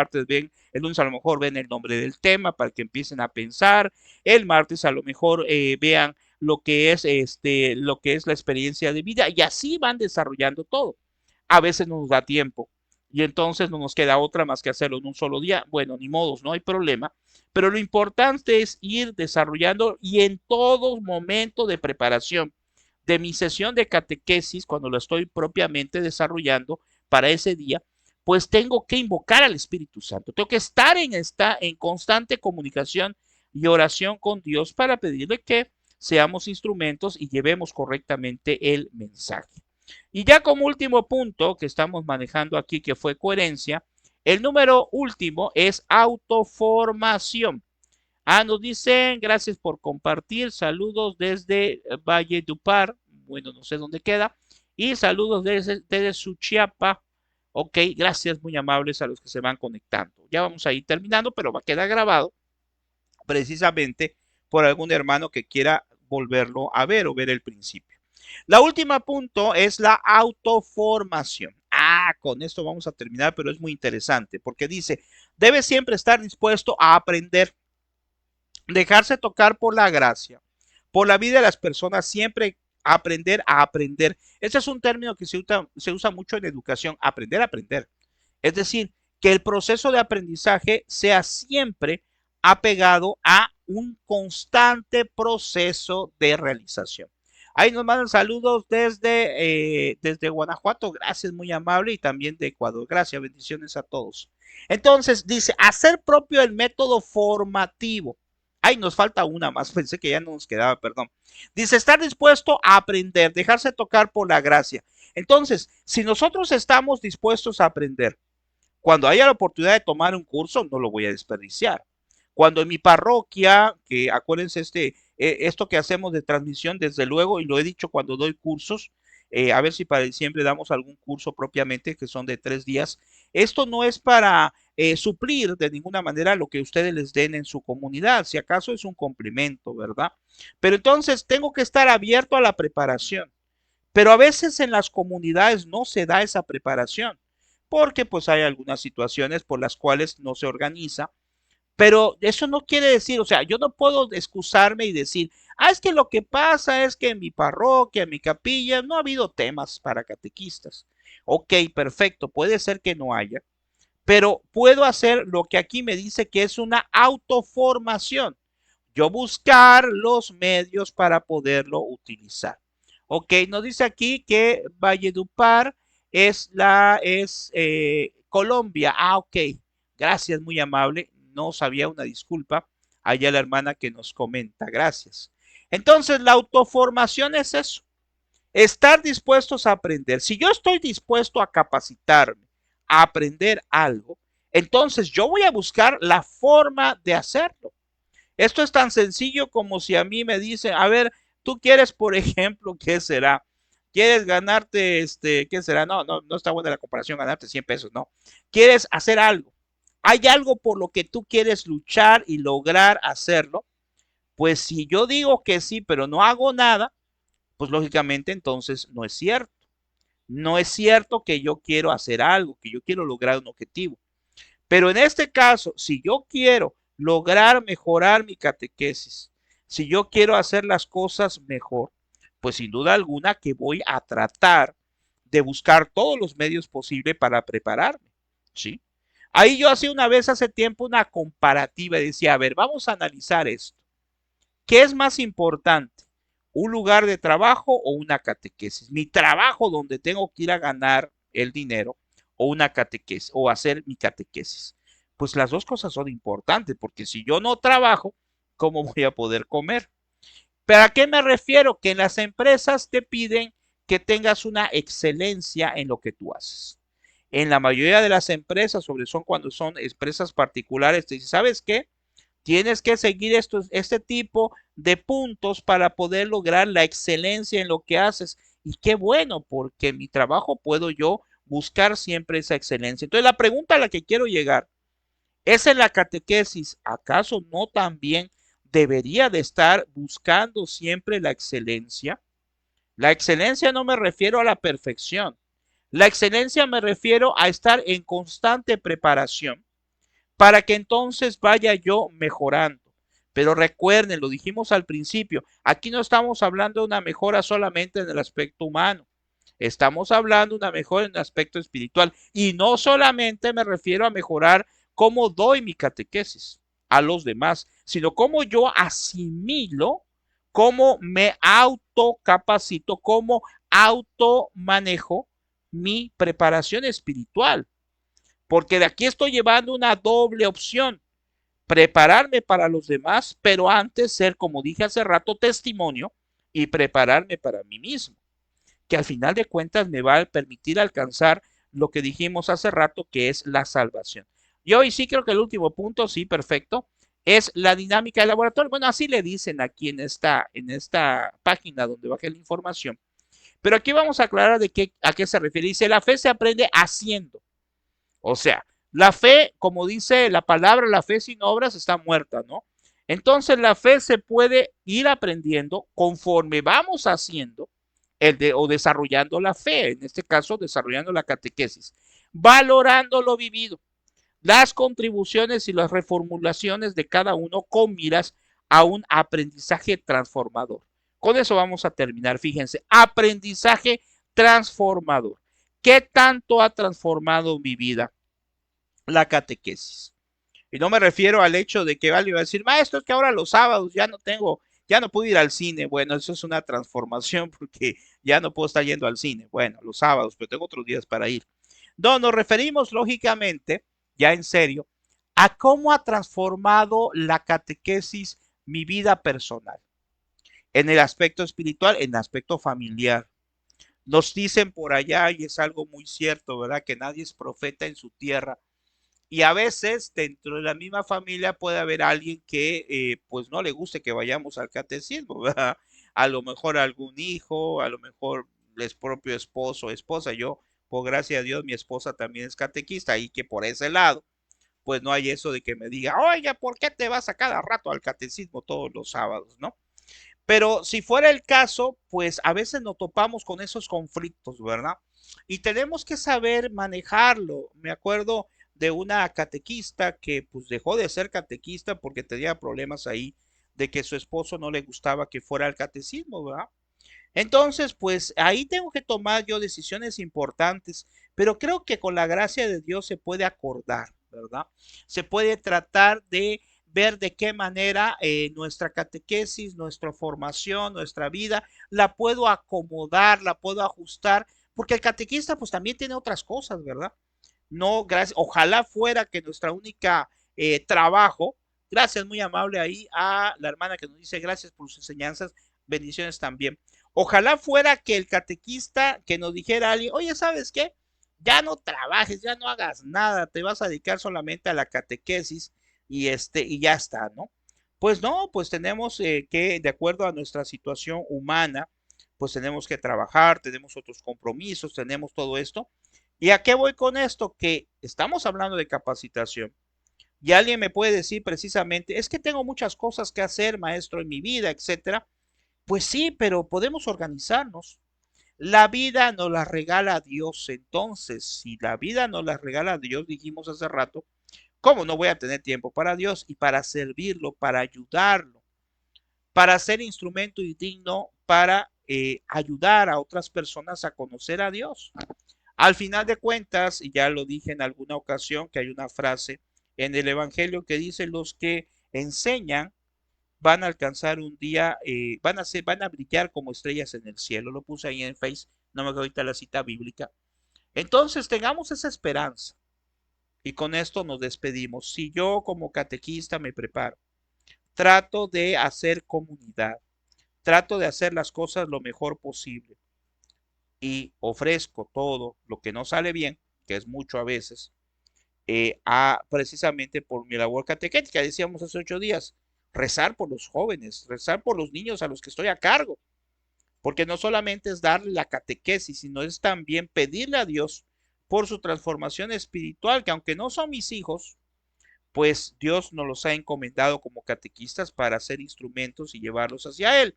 lunes a lo mejor ven el nombre del tema para que empiecen a pensar, el martes a lo mejor vean lo que es la experiencia de vida y así van desarrollando todo. A veces no nos da tiempo y entonces no nos queda otra más que hacerlo en un solo día. Bueno, ni modos, no hay problema, pero lo importante es ir desarrollando y en todo momento de preparación de mi sesión de catequesis, cuando lo estoy propiamente desarrollando para ese día, pues tengo que invocar al Espíritu Santo. Tengo que estar en constante comunicación y oración con Dios para pedirle que seamos instrumentos y llevemos correctamente el mensaje. Y ya como último punto que estamos manejando aquí, que fue coherencia, el número último es autoformación. Nos dicen, gracias por compartir, saludos desde Valle Dupar, bueno, no sé dónde queda, y saludos desde Suchiapa. Ok, gracias, muy amables a los que se van conectando. Ya vamos a ir terminando, pero va a quedar grabado precisamente por algún hermano que quiera volverlo a ver o ver el principio. La última punto es la autoformación. Con esto vamos a terminar, pero es muy interesante porque dice, debe siempre estar dispuesto a aprender, dejarse tocar por la gracia, por la vida de las personas, siempre aprender a aprender. Ese es un término que se usa mucho en educación, aprender a aprender. Es decir, que el proceso de aprendizaje sea siempre apegado a un constante proceso de realización. Ahí nos mandan saludos desde Guanajuato, gracias, muy amable, y también de Ecuador. Gracias, bendiciones a todos. Entonces, dice, hacer propio el método formativo. Ay, nos falta una más, pensé que ya no nos quedaba, perdón. Dice, estar dispuesto a aprender, dejarse tocar por la gracia. Entonces, si nosotros estamos dispuestos a aprender, cuando haya la oportunidad de tomar un curso, no lo voy a desperdiciar. Cuando en mi parroquia, que acuérdense esto que hacemos de transmisión, desde luego, y lo he dicho cuando doy cursos, a ver si para diciembre damos algún curso propiamente, que son de 3 días. Esto no es para suplir de ninguna manera lo que ustedes les den en su comunidad, si acaso es un complemento, ¿verdad? Pero entonces tengo que estar abierto a la preparación. Pero a veces en las comunidades no se da esa preparación, porque pues hay algunas situaciones por las cuales no se organiza. Pero eso no quiere decir, o sea, yo no puedo excusarme y decir, es que lo que pasa es que en mi parroquia, en mi capilla, no ha habido temas para catequistas. Ok, perfecto, puede ser que no haya, pero puedo hacer lo que aquí me dice que es una autoformación. Yo buscar los medios para poderlo utilizar. Ok, nos dice aquí que Valledupar es Colombia. Ok, gracias, muy amable. No sabía, una disculpa. Allá la hermana que nos comenta, gracias. Entonces, la autoformación es eso, estar dispuestos a aprender. Si yo estoy dispuesto a capacitarme, a aprender algo, entonces yo voy a buscar la forma de hacerlo. Esto es tan sencillo como si a mí me dicen, a ver, tú quieres, por ejemplo, ¿qué será? ¿Quieres ganarte, qué será? No, no, no está buena la comparación, ganarte 100 pesos, no. ¿Quieres hacer algo? ¿Hay algo por lo que tú quieres luchar y lograr hacerlo? Pues si yo digo que sí, pero no hago nada, pues lógicamente entonces no es cierto. No es cierto que yo quiero hacer algo, que yo quiero lograr un objetivo. Pero en este caso, si yo quiero lograr mejorar mi catequesis, si yo quiero hacer las cosas mejor, pues sin duda alguna que voy a tratar de buscar todos los medios posibles para prepararme, ¿sí? Ahí yo hacía una vez hace tiempo una comparativa y decía, a ver, vamos a analizar esto. ¿Qué es más importante? ¿Un lugar de trabajo o una catequesis? Mi trabajo donde tengo que ir a ganar el dinero o una catequesis o hacer mi catequesis. Pues las dos cosas son importantes porque si yo no trabajo, ¿cómo voy a poder comer? ¿Pero a qué me refiero? Que en las empresas te piden que tengas una excelencia en lo que tú haces. En la mayoría de las empresas, sobre todo cuando son empresas particulares, te dicen, ¿sabes qué? Tienes que seguir este tipo de puntos para poder lograr la excelencia en lo que haces. Y qué bueno, porque en mi trabajo puedo yo buscar siempre esa excelencia. Entonces, la pregunta a la que quiero llegar es en la catequesis, ¿acaso no también debería de estar buscando siempre la excelencia? La excelencia no me refiero a la perfección. La excelencia me refiero a estar en constante preparación para que entonces vaya yo mejorando. Pero recuerden, lo dijimos al principio, aquí no estamos hablando de una mejora solamente en el aspecto humano, estamos hablando de una mejora en el aspecto espiritual. Y no solamente me refiero a mejorar cómo doy mi catequesis a los demás, sino cómo yo asimilo, cómo me autocapacito, cómo automanejo mi preparación espiritual, porque de aquí estoy llevando una doble opción, prepararme para los demás, pero antes ser, como dije hace rato, testimonio y prepararme para mí mismo, que al final de cuentas me va a permitir alcanzar lo que dijimos hace rato, que es la salvación. Y hoy sí creo que el último punto, sí, perfecto, es la dinámica del laboratorio. Bueno, así le dicen aquí en esta página donde bajé la información. Pero aquí vamos a aclarar a qué se refiere. Dice, la fe se aprende haciendo. O sea, la fe, como dice la palabra, la fe sin obras está muerta, ¿no? Entonces la fe se puede ir aprendiendo conforme vamos haciendo o desarrollando la fe, en este caso desarrollando la catequesis, valorando lo vivido, las contribuciones y las reformulaciones de cada uno con miras a un aprendizaje transformador. Con eso vamos a terminar, fíjense, aprendizaje transformador. ¿Qué tanto ha transformado mi vida la catequesis? Y no me refiero al hecho de que alguien va a decir, maestro, es que ahora los sábados ya no tengo Ya no puedo ir al cine. Bueno, eso es una transformación porque ya no puedo estar yendo al cine. Bueno, los sábados, pero tengo otros días para ir. No, nos referimos lógicamente, ya en serio, a cómo ha transformado la catequesis mi vida personal, en el aspecto espiritual, en el aspecto familiar. Nos dicen por allá, y es algo muy cierto, ¿verdad? Que nadie es profeta en su tierra. Y a veces dentro de la misma familia puede haber alguien que pues no le guste que vayamos al catecismo, ¿verdad? A lo mejor algún hijo, a lo mejor el propio esposo o esposa. Yo, por gracia de Dios, mi esposa también es catequista y que por ese lado, pues no hay eso de que me diga, oye, ¿por qué te vas a cada rato al catecismo todos los sábados, no? Pero si fuera el caso, pues a veces nos topamos con esos conflictos, ¿verdad? Y tenemos que saber manejarlo. Me acuerdo de una catequista que pues dejó de ser catequista porque tenía problemas ahí de que su esposo no le gustaba que fuera al catecismo, ¿verdad? Entonces, pues ahí tengo que tomar yo decisiones importantes, pero creo que con la gracia de Dios se puede acordar, ¿verdad? Se puede tratar de ver de qué manera nuestra catequesis, nuestra formación, nuestra vida, la puedo acomodar, la puedo ajustar, porque el catequista pues también tiene otras cosas, ¿verdad? No, gracias, ojalá fuera que nuestra única trabajo, gracias, muy amable ahí a la hermana que nos dice gracias por sus enseñanzas, bendiciones también. Ojalá fuera que el catequista que nos dijera a alguien, oye, ¿sabes qué? Ya no trabajes, ya no hagas nada, te vas a dedicar solamente a la catequesis y ya está, ¿no? Pues no, pues tenemos que, de acuerdo a nuestra situación humana, pues tenemos que trabajar, tenemos otros compromisos, tenemos todo esto. ¿Y a qué voy con esto? Que estamos hablando de capacitación. Y alguien me puede decir precisamente, es que tengo muchas cosas que hacer, maestro, en mi vida, etcétera. Pues sí, pero podemos organizarnos. La vida nos la regala Dios. Entonces, si la vida nos la regala Dios, dijimos hace rato, ¿cómo no voy a tener tiempo para Dios y para servirlo, para ayudarlo, para ser instrumento y digno para ayudar a otras personas a conocer a Dios? Al final de cuentas, y ya lo dije en alguna ocasión, que hay una frase en el Evangelio que dice, los que enseñan van a alcanzar un día, van a brillar como estrellas en el cielo. Lo puse ahí en Face, no me acuerdo ahorita la cita bíblica. Entonces, tengamos esa esperanza. Y con esto nos despedimos. Si yo como catequista me preparo, trato de hacer comunidad, trato de hacer las cosas lo mejor posible y ofrezco todo lo que no sale bien, que es mucho a veces, precisamente por mi labor catequética, decíamos hace 8 días, rezar por los jóvenes, rezar por los niños a los que estoy a cargo, porque no solamente es darle la catequesis, sino es también pedirle a Dios por su transformación espiritual, que aunque no son mis hijos, pues Dios nos los ha encomendado como catequistas para ser instrumentos y llevarlos hacia Él.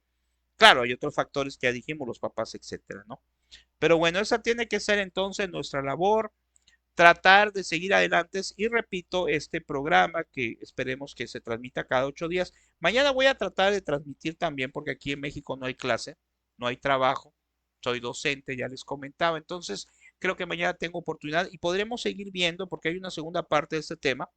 Claro, hay otros factores que ya dijimos, los papás, etcétera, ¿no? Pero bueno, esa tiene que ser entonces nuestra labor, tratar de seguir adelante y repito, este programa que esperemos que se transmita cada 8 días. Mañana voy a tratar de transmitir también porque aquí en México no hay clase, no hay trabajo, soy docente, ya les comentaba, entonces creo que mañana tengo oportunidad y podremos seguir viendo porque hay una segunda parte de este tema.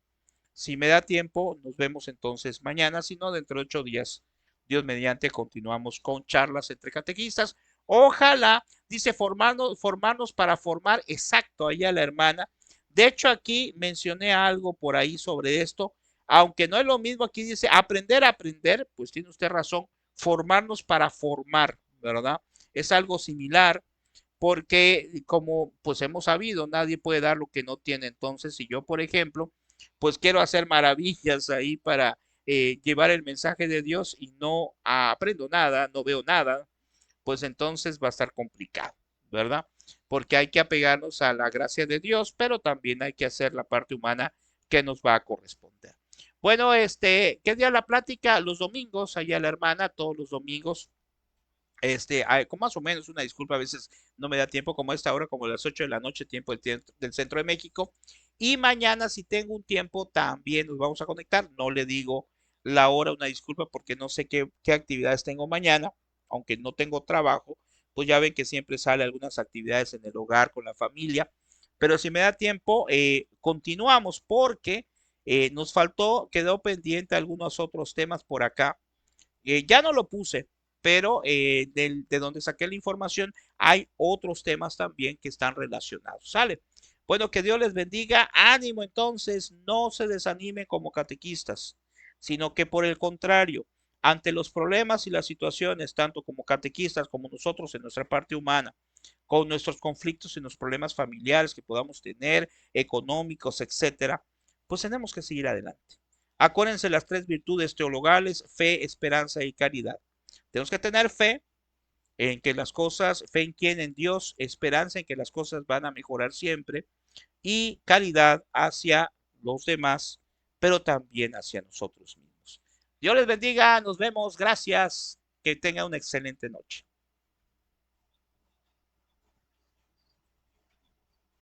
Si me da tiempo, nos vemos entonces mañana, si no, dentro de 8 días, Dios mediante, continuamos con charlas entre catequistas. Ojalá, dice, formarnos para formar, exacto, ahí a la hermana. De hecho, aquí mencioné algo por ahí sobre esto, aunque no es lo mismo, aquí dice aprender a aprender, pues tiene usted razón, formarnos para formar, ¿verdad? Es algo similar, porque como pues hemos sabido, nadie puede dar lo que no tiene. Entonces, si yo, por ejemplo, pues quiero hacer maravillas ahí para llevar el mensaje de Dios y no aprendo nada, no veo nada, pues entonces va a estar complicado, ¿verdad? Porque hay que apegarnos a la gracia de Dios, pero también hay que hacer la parte humana que nos va a corresponder. Bueno, ¿qué día la plática? Los domingos, allá la hermana, todos los domingos con más o menos una disculpa, a veces no me da tiempo como esta hora, como las 8 de la noche, tiempo del centro de México. Y mañana, si tengo un tiempo, también nos vamos a conectar. No le digo la hora, una disculpa, porque no sé qué actividades tengo mañana, aunque no tengo trabajo, pues ya ven que siempre sale algunas actividades en el hogar con la familia. Pero si me da tiempo, continuamos porque nos faltó, quedó pendiente algunos otros temas por acá Ya no lo puse, pero de donde saqué la información hay otros temas también que están relacionados. ¿Sale? Bueno, que Dios les bendiga. Ánimo entonces, no se desanimen como catequistas, sino que por el contrario, ante los problemas y las situaciones, tanto como catequistas como nosotros en nuestra parte humana, con nuestros conflictos y los problemas familiares que podamos tener, económicos, etcétera, pues tenemos que seguir adelante. Acuérdense las tres virtudes teologales: fe, esperanza y caridad. Tenemos que tener fe en que las cosas, fe en quién, en Dios, esperanza en que las cosas van a mejorar siempre y caridad hacia los demás, pero también hacia nosotros mismos. Dios les bendiga, nos vemos, gracias, que tengan una excelente noche.